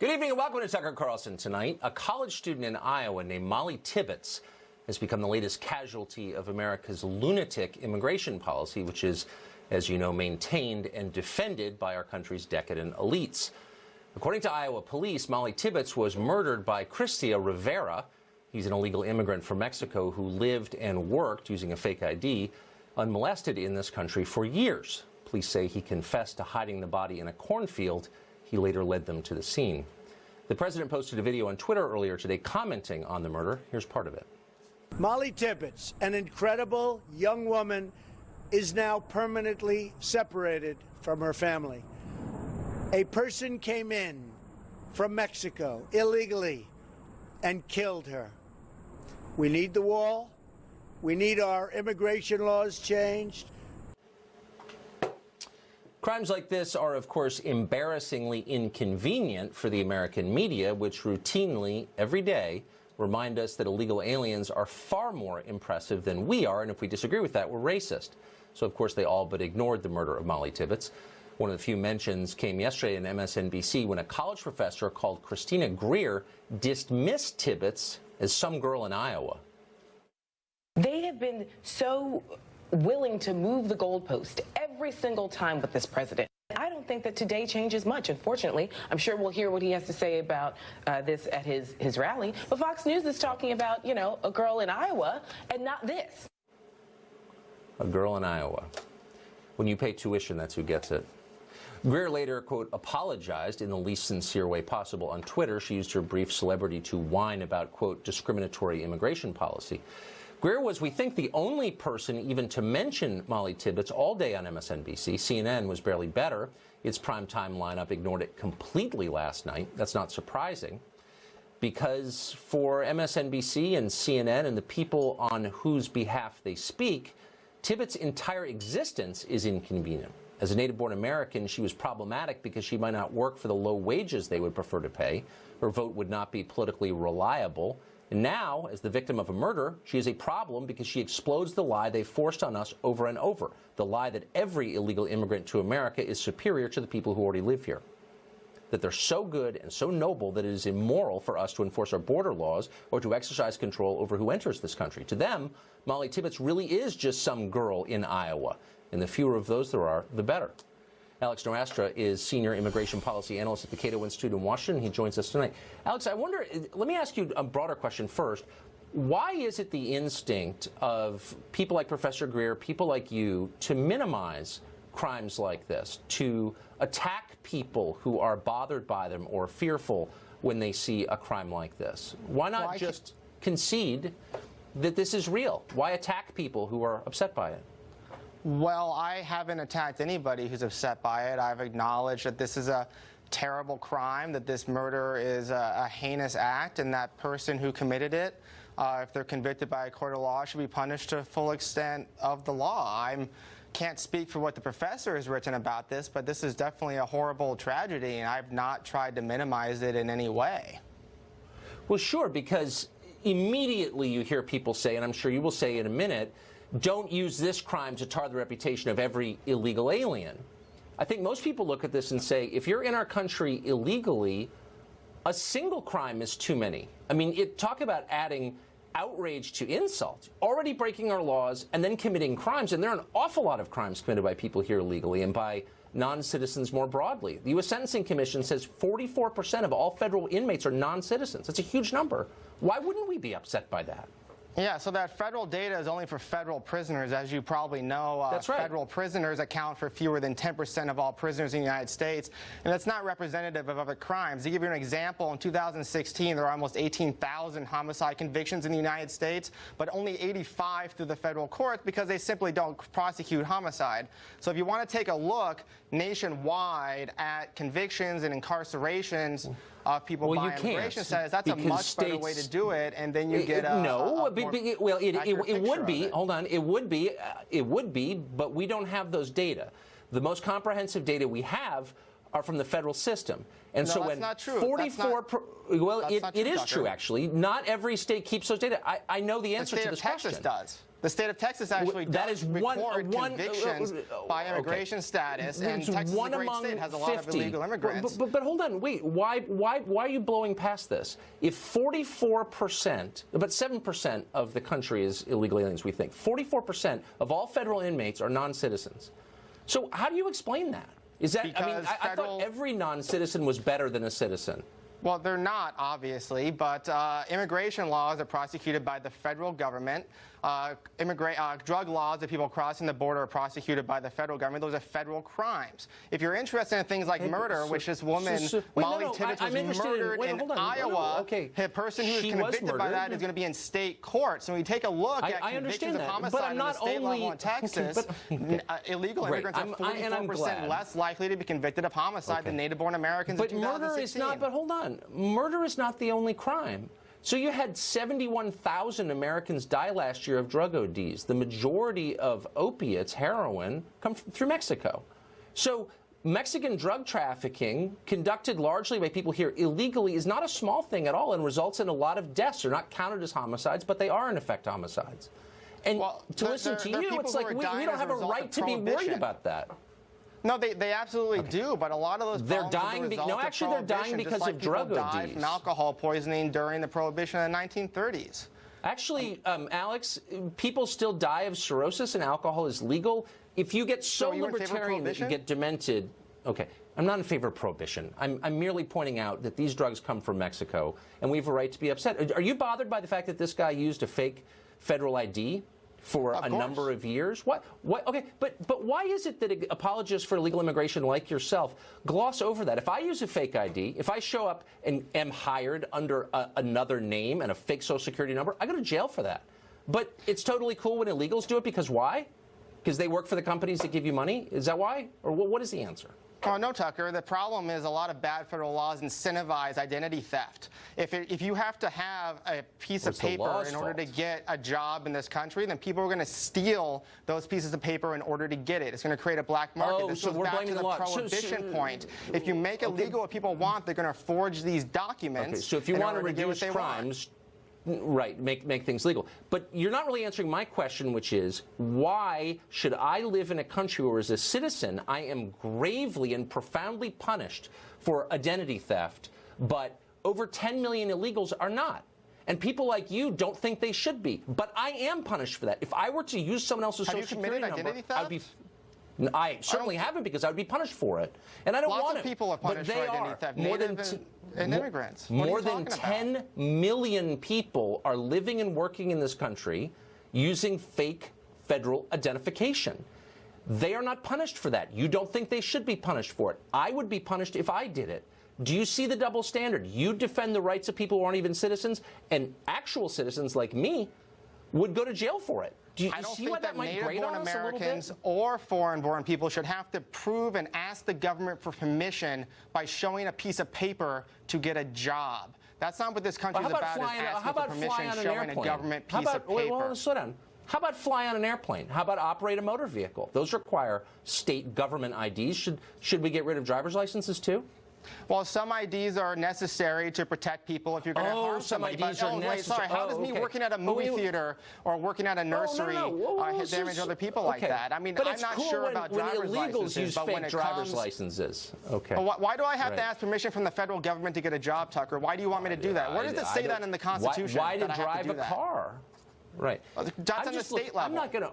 Good evening and welcome to Tucker Carlson Tonight. A college student in Iowa named Molly Tibbetts has become the latest casualty of America's lunatic immigration policy, which is, as you know, maintained and defended by our country's decadent elites. According to Iowa police, Molly Tibbetts was murdered by Cristia Rivera. He's an illegal immigrant from Mexico who lived and worked using a fake ID, unmolested in this country for years. Police say he confessed to hiding the body in a cornfield. He later led them to the scene. The president posted a video on Twitter earlier today commenting on the murder. Here's part of it. Molly Tibbetts, an incredible young woman, is now permanently separated from her family. A person came in from Mexico illegally and killed her. We need the wall. We need our immigration laws changed. Crimes like this are, of course, embarrassingly inconvenient for the American media, which routinely, every day, remind us that illegal aliens are far more impressive than we are, and if we disagree with that, we're racist. So, of course, they all but ignored the murder of Molly Tibbetts. One of the few mentions came yesterday in MSNBC when a college professor called Christina Greer dismissed Tibbetts as some girl in Iowa. They have been so willing to move the goalpost every single time with this president. I don't think that today changes much, unfortunately. I'm sure we'll hear what he has to say about this at his rally. But Fox News is talking about, you know, a girl in Iowa and not this. A girl in Iowa. When you pay tuition, that's who gets it. Greer later, quote, apologized in the least sincere way possible on Twitter. She used her brief celebrity to whine about, quote, discriminatory immigration policy. Greer was, we think, the only person even to mention Molly Tibbetts all day on MSNBC. CNN was barely better. Its primetime lineup ignored it completely last night. That's not surprising, because for MSNBC and CNN and the people on whose behalf they speak, Tibbetts' entire existence is inconvenient. As a native-born American, she was problematic because she might not work for the low wages they would prefer to pay. Her vote would not be politically reliable. And now, as the victim of a murder, she is a problem because she explodes the lie they forced on us over and over, the lie that every illegal immigrant to America is superior to the people who already live here, that they're so good and so noble that it is immoral for us to enforce our border laws or to exercise control over who enters this country. To them, Molly Tibbetts really is just some girl in Iowa, and the fewer of those there are, the better. Alex Norastra is Senior Immigration Policy Analyst at the Cato Institute in Washington. He joins us tonight. Alex, I wonder, let me ask you a broader question first. Why is it the instinct of people like Professor Greer, people like you, to minimize crimes like this, to attack people who are bothered by them or fearful when they see a crime like this? Why not just concede that this is real? Why attack people who are upset by it? Well, I haven't attacked anybody who's upset by it. I've acknowledged that this is a terrible crime, that this murder is a heinous act, and that person who committed it, if they're convicted by a court of law, should be punished to the full extent of the law. I can't speak for what the professor has written about this, but this is definitely a horrible tragedy, and I've not tried to minimize it in any way. Well, sure, because immediately you hear people say, and I'm sure you will say in a minute, don't use this crime to tar the reputation of every illegal alien. I think most people look at this and say, if you're in our country illegally, a single crime is too many. I mean, talk about adding outrage to insult, already breaking our laws and then committing crimes. And there are an awful lot of crimes committed by people here illegally and by non-citizens more broadly. The U.S. Sentencing Commission says 44% of all federal inmates are non-citizens. That's a huge number. Why wouldn't we be upset by that? Yeah, so that federal data is only for federal prisoners. As you probably know, That's right. Federal prisoners account for fewer than 10% of all prisoners in the United States, and that's not representative of other crimes. To give you an example, in 2016, there were almost 18,000 homicide convictions in the United States, but only 85 through the federal courts because they simply don't prosecute homicide. So if you want to take a look nationwide at convictions and incarcerations of people by immigration status, that's a much better way to do it, and then you get it would be. Hold on, it would be, but we don't have those data. The most comprehensive data we have are from the federal system, and no, so that's when not true. 44, well, it is Tucker. true actually. Not every state keeps those data. I know the answer to this question. Texas does. The state of Texas actually that does is record convictions by immigration status, and Texas is a great state, has a lot of illegal immigrants. But hold on, wait, why are you blowing past this? If 44%, about 7% of the country is illegal aliens, we think, 44% of all federal inmates are non-citizens. So how do you explain that? Is that, I thought every non-citizen was better than a citizen. Well, they're not, obviously, but immigration laws are prosecuted by the federal government. Drug laws of people crossing the border are prosecuted by the federal government. Those are federal crimes. If you're interested in things like murder, which this woman, Molly Tibbetts, was murdered in Iowa, the person who was convicted by that is going to be in state court. So when you take a look at convictions of homicide at the state level in Texas, illegal immigrants are 44% less likely to be convicted of homicide than native-born Americans in 2016. Murder is not, but hold on. Murder is not the only crime. So you had 71,000 Americans die last year of drug ODs. The majority of opiates, heroin, come through Mexico. So Mexican drug trafficking, conducted largely by people here illegally, is not a small thing at all and results in a lot of deaths. They're not counted as homicides, but they are, in effect, homicides. And to listen to you, it's like we don't have a right to be worried about that. No, they absolutely do, but a lot of those they're dying. They're dying because of drug ODs. From alcohol poisoning during the Prohibition in the 1930s. Actually, Alex, people still die of cirrhosis, and alcohol is legal. If you get so libertarian that you get demented, okay. I'm not in favor of prohibition. I'm merely pointing out that these drugs come from Mexico, and we have a right to be upset. Are you bothered by the fact that this guy used a fake federal ID for a number of years? What? Okay, but why is it that apologists for illegal immigration like yourself gloss over that? If I use a fake ID, if I show up and am hired under another name and a fake Social Security number, I go to jail for that. But it's totally cool when illegals do it because why? Because they work for the companies that give you money? Is that why? Or what is the answer? Oh, no, Tucker. The problem is a lot of bad federal laws incentivize identity theft. If you have to have a piece of paper in order to get a job in this country, then people are going to steal those pieces of paper in order to get it. It's going to create a black market. This goes back to the prohibition point. If you make illegal what people want, they're going to forge these documents. Okay, so if you want to reduce crimes, right, make things legal. But you're not really answering my question, which is, why should I live in a country where, as a citizen, I am gravely and profoundly punished for identity theft, but over 10 million illegals are not? And people like you don't think they should be. But I am punished for that. If I were to use someone else's Social Security number, I'd be... I certainly haven't, because I would be punished for it, and I don't want it. Lots of people are punished for identity theft. More than immigrants. More than 10 million people are living and working in this country using fake federal identification. They are not punished for that. You don't think they should be punished for it. I would be punished if I did it. Do you see the double standard? You defend the rights of people who aren't even citizens, and actual citizens like me would go to jail for it. Do you see why that might grate on us a little bit? Americans or foreign-born people should have to prove and ask the government for permission by showing a piece of paper to get a job. That's not what this country is about, is asking for permission, showing a government piece of paper. Well, slow down. How about fly on an airplane? How about operate a motor vehicle? Those require state government IDs. Should we get rid of driver's licenses too? Well, some IDs are necessary to protect people if you're going to harm somebody. Some IDs are necessary. How does me working at a movie theater or working at a nursery damage other people like that? I mean, but I'm not sure about driver's licenses, but when it driver's licenses. Okay. Why do I have to ask permission from the federal government to get a job, Tucker? Why do you want me to do that? Where does it say that in the Constitution? Why to drive a car? Right. That's on the state level. I'm not going to.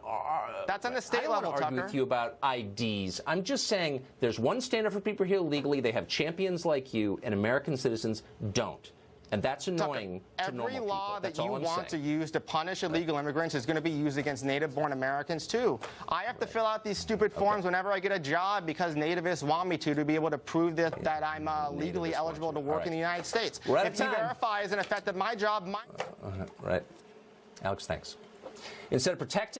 That's on the state level, Tucker. Argue with you about IDs. I'm just saying there's one standard for people here illegally. They have champions like you, and American citizens don't. And that's annoying to normal people. Every law that you want to use to punish illegal immigrants is going to be used against native-born Americans, too. I have to fill out these stupid forms whenever I get a job because nativists want me to be able to prove that I'm legally eligible to work in the United States. If E-Verify isn't effective, my job might... Right. Alex, thanks. Instead of protecting